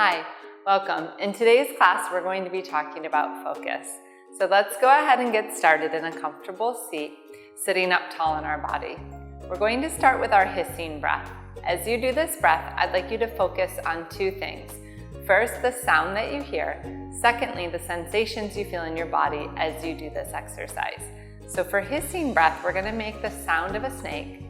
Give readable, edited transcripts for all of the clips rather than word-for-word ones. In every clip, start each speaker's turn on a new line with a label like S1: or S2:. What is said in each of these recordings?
S1: Hi, welcome. In today's class, we're going to be talking about focus. So let's go ahead and get started in a comfortable seat, sitting up tall in our body. We're going to start with our hissing breath. As you do this breath, I'd like you to focus on two things. First, the sound that you hear. Secondly, the sensations you feel in your body as you do this exercise. So for hissing breath, we're going to make the sound of a snake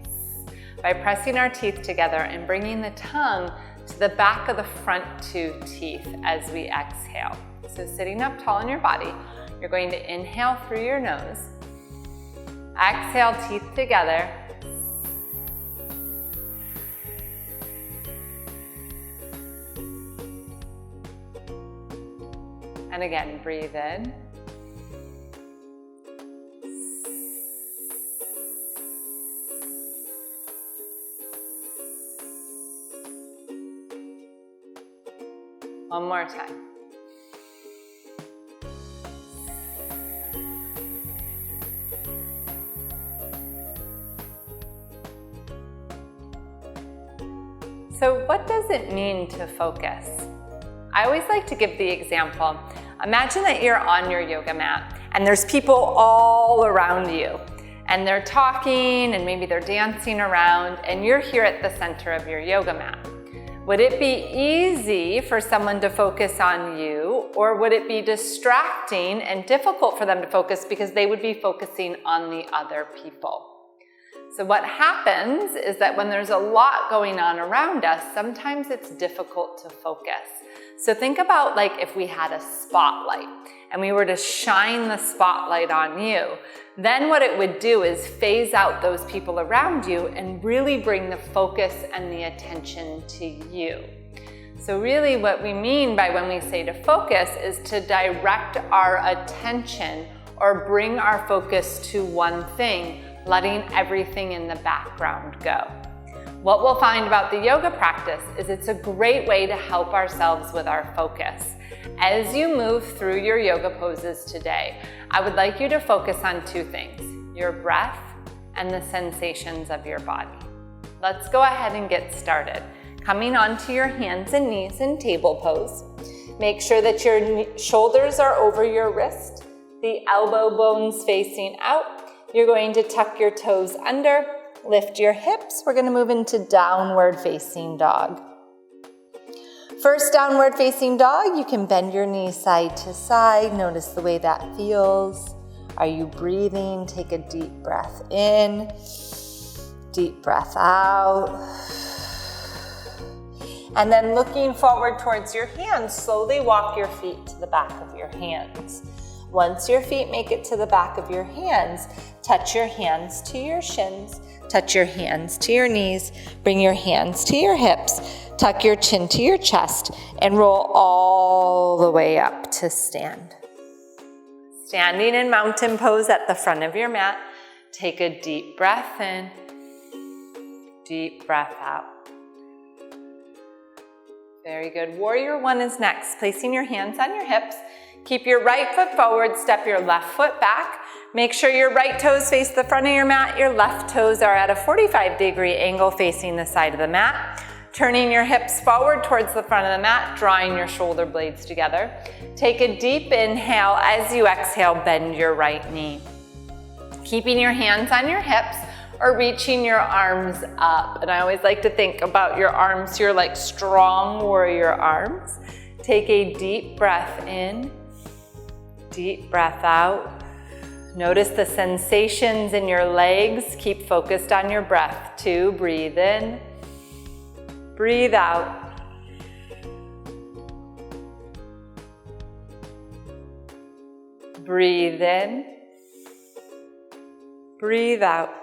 S1: by pressing our teeth together and bringing the tongue to the back of the front two teeth as we exhale. So sitting up tall in your body, you're going to inhale through your nose, exhale, teeth together, and again, breathe in. One more time. So what does it mean to focus? I always like to give the example. Imagine that you're on your yoga mat and there's people all around you and they're talking and maybe they're dancing around and you're here at the center of your yoga mat. Would it be easy for someone to focus on you, or would it be distracting and difficult for them to focus because they would be focusing on the other people? So what happens is that when there's a lot going on around us, sometimes it's difficult to focus. So think about like if we had a spotlight and we were to shine the spotlight on you, then what it would do is phase out those people around you and really bring the focus and the attention to you. So really what we mean by when we say to focus is to direct our attention or bring our focus to one thing, letting everything in the background go. What we'll find about the yoga practice is it's a great way to help ourselves with our focus. As you move through your yoga poses today, I would like you to focus on two things, your breath and the sensations of your body. Let's go ahead and get started. Coming onto your hands and knees in table pose. Make sure that your shoulders are over your wrist, the elbow bones facing out. You're going to tuck your toes under, lift your hips. We're going to move into downward facing dog. First downward facing dog, you can bend your knees side to side. Notice the way that feels. Are you breathing? Take a deep breath in, deep breath out. And then looking forward towards your hands, slowly walk your feet to the back of your hands. Once your feet make it to the back of your hands, touch your hands to your shins, touch your hands to your knees, bring your hands to your hips, tuck your chin to your chest, and roll all the way up to stand. Standing in mountain pose at the front of your mat, take a deep breath in, deep breath out. Very good. Warrior one is next. Placing your hands on your hips, keep your right foot forward, step your left foot back. Make sure your right toes face the front of your mat. Your left toes are at a 45-degree angle facing the side of the mat. Turning your hips forward towards the front of the mat, drawing your shoulder blades together. Take a deep inhale. As you exhale, bend your right knee. Keeping your hands on your hips or reaching your arms up. And I always like to think about your arms here like strong warrior arms. Take a deep breath in, deep breath out. Notice the sensations in your legs. Keep focused on your breath. 2, breathe in, breathe out. Breathe in, breathe out.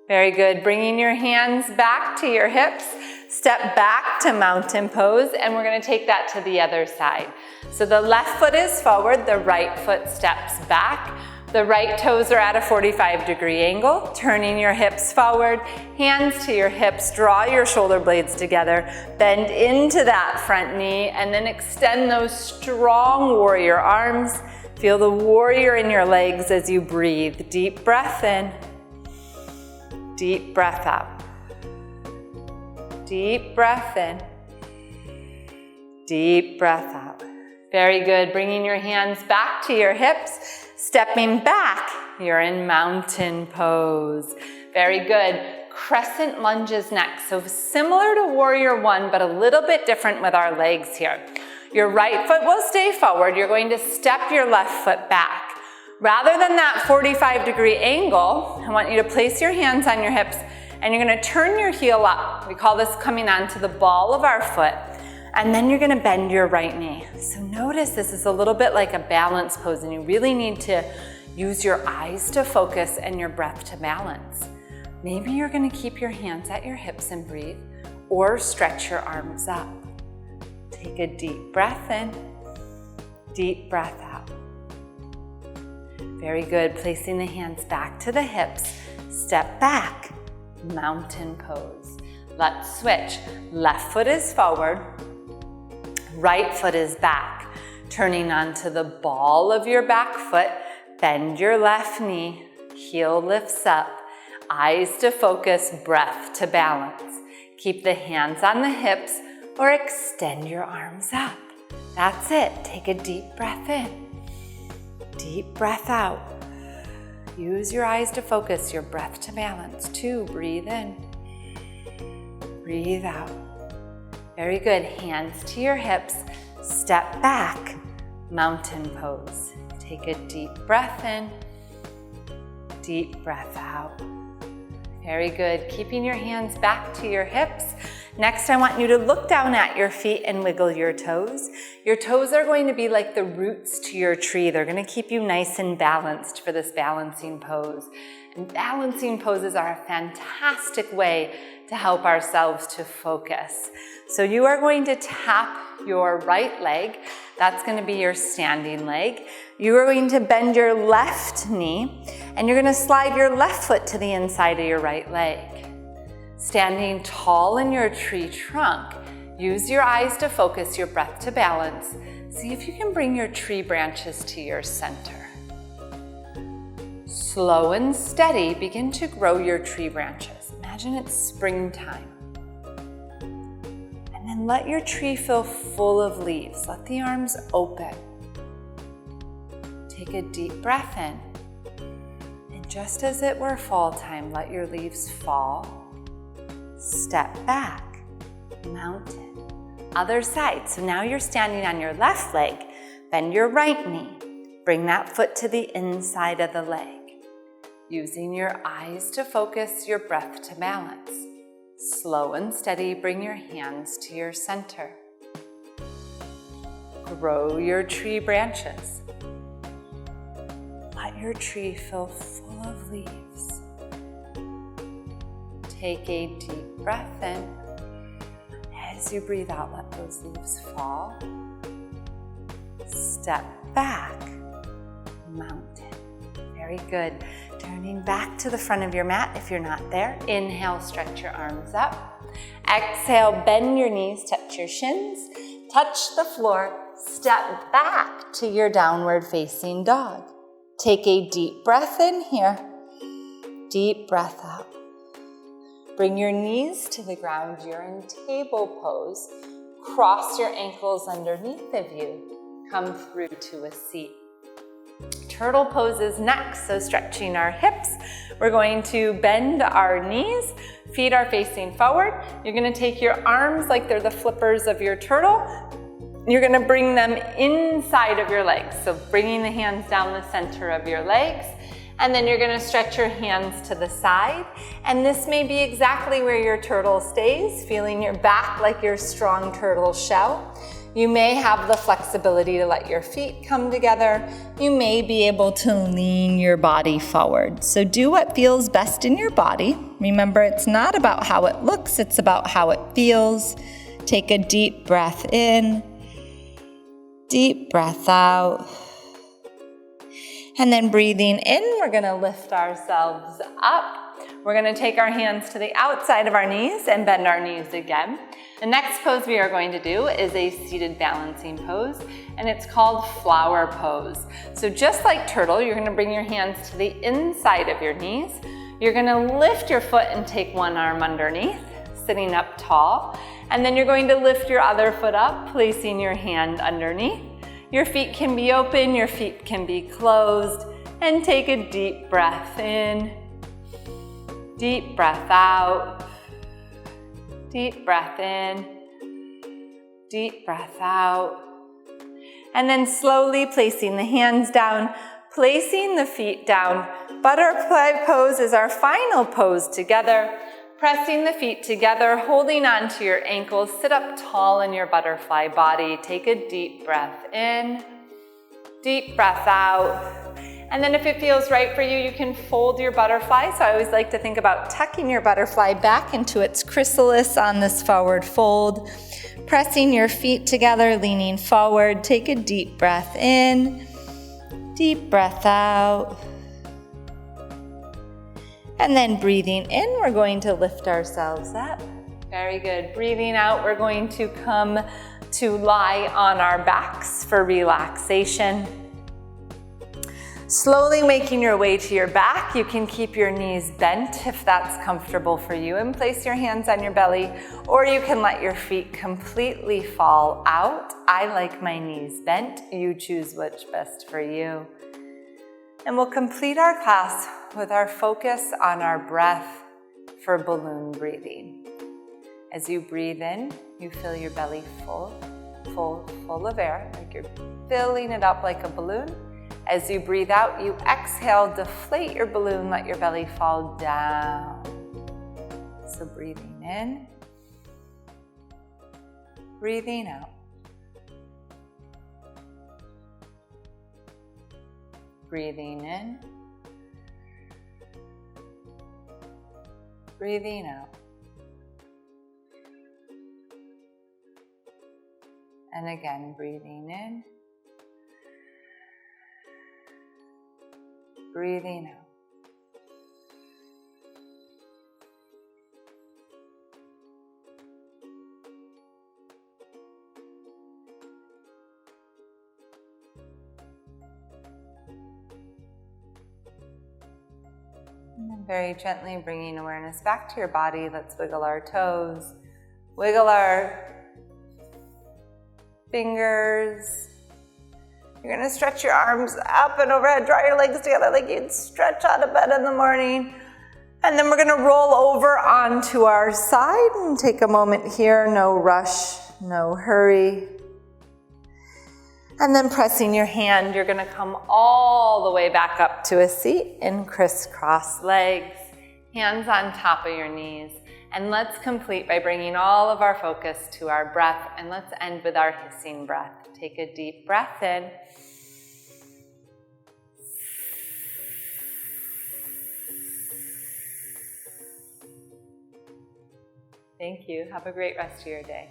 S1: Very good. Bringing your hands back to your hips. Step back to mountain pose, and we're going to take that to the other side. So the left foot is forward, the right foot steps back. The right toes are at a 45-degree angle, turning your hips forward, hands to your hips, draw your shoulder blades together, bend into that front knee, and then extend those strong warrior arms. Feel the warrior in your legs as you breathe. Deep breath in, deep breath out. Deep breath in, Deep breath out. Very good. Bringing your hands back to your hips, stepping back. You're in mountain pose. Very good. Crescent lunges next. So similar to warrior one, but a little bit different with our legs here. Your right foot will stay forward. You're going to step your left foot back. Rather than that 45-degree angle, I want you to place your hands on your hips and you're going to turn your heel up. We call this coming onto the ball of our foot. And then you're going to bend your right knee. So notice this is a little bit like a balance pose and you really need to use your eyes to focus and your breath to balance. Maybe you're going to keep your hands at your hips and breathe, or stretch your arms up. Take a deep breath in, deep breath out. Very good. Placing the hands back to the hips, step back, mountain pose. Let's switch. Left foot is forward, right foot is back. Turning onto the ball of your back foot, bend your left knee, heel lifts up. Eyes to focus, breath to balance. Keep the hands on the hips or extend your arms up. That's it. Take a deep breath in. Deep breath out. Use your eyes to focus, your breath to balance. 2, breathe in. Breathe out. Very good. Hands to your hips. Step back. Mountain pose. Take a deep breath in. Deep breath out. Very good. Keeping your hands back to your hips. Next, I want you to look down at your feet and wiggle your toes. Your toes are going to be like the roots to your tree. They're going to keep you nice and balanced for this balancing pose. And balancing poses are a fantastic way to help ourselves to focus. So you are going to tap your right leg. That's going to be your standing leg. You are going to bend your left knee and you're going to slide your left foot to the inside of your right leg. Standing tall in your tree trunk, use your eyes to focus, your breath to balance. See if you can bring your tree branches to your center. Slow and steady, begin to grow your tree branches. Imagine it's springtime. And then let your tree feel full of leaves. Let the arms open. Take a deep breath in. And just as it were fall time, let your leaves fall. Step back, mountain. Other side. So now you're standing on your left leg. Bend your right knee. Bring that foot to the inside of the leg. Using your eyes to focus, your breath to balance. Slow and steady, bring your hands to your center. Grow your tree branches. Let your tree feel full of leaves. Take a deep breath in. As you breathe out, let those leaves fall. Step back, mountain. Very good. Turning back to the front of your mat if you're not there. Inhale, stretch your arms up. Exhale, bend your knees, touch your shins. Touch the floor. Step back to your downward facing dog. Take a deep breath in here. Deep breath out. Bring your knees to the ground. You're in table pose. Cross your ankles underneath of you. Come through to a seat. Turtle pose is next, so stretching our hips. We're going to bend our knees. Feet are facing forward. You're going to take your arms like they're the flippers of your turtle. You're going to bring them inside of your legs. So bringing the hands down the center of your legs. And then you're going to stretch your hands to the side. And this may be exactly where your turtle stays, feeling your back like your strong turtle shell. You may have the flexibility to let your feet come together. You may be able to lean your body forward. So do what feels best in your body. Remember, it's not about how it looks, it's about how it feels. Take a deep breath in, deep breath out. And then breathing in, we're going to lift ourselves up. We're going to take our hands to the outside of our knees and bend our knees again. The next pose we are going to do is a seated balancing pose, and it's called flower pose. So just like turtle, you're going to bring your hands to the inside of your knees. You're going to lift your foot and take one arm underneath, sitting up tall. And then you're going to lift your other foot up, placing your hand underneath. Your feet can be open, your feet can be closed, and take a deep breath in, deep breath out, deep breath in, deep breath out. And then slowly placing the hands down, placing the feet down. Butterfly pose is our final pose together. Pressing the feet together, holding onto your ankles. Sit up tall in your butterfly body. Take a deep breath in, deep breath out. And then if it feels right for you, you can fold your butterfly. So I always like to think about tucking your butterfly back into its chrysalis on this forward fold. Pressing your feet together, leaning forward. Take a deep breath in, deep breath out. And then breathing in, we're going to lift ourselves up. Very good. Breathing out, we're going to come to lie on our backs for relaxation. Slowly making your way to your back. You can keep your knees bent if that's comfortable for you, and place your hands on your belly, or you can let your feet completely fall out. I like my knees bent. You choose what's best for you. And we'll complete our class with our focus on our breath for balloon breathing. As you breathe in, you feel your belly full of air, like you're filling it up like a balloon. As you breathe out, you exhale, deflate your balloon, let your belly fall down. So breathing in, breathing out. Breathing in, breathing out. And again, breathing in, breathing out. And then very gently bringing awareness back to your body. Let's wiggle our toes, wiggle our fingers. You're gonna stretch your arms up and overhead, draw your legs together like you'd stretch out of bed in the morning. And then we're gonna roll over onto our side and take a moment here, no rush, no hurry. And then pressing your hand, you're gonna come all the way back up to a seat in crisscross legs, hands on top of your knees. And let's complete by bringing all of our focus to our breath, and let's end with our hissing breath. Take a deep breath in. Thank you. Have a great rest of your day.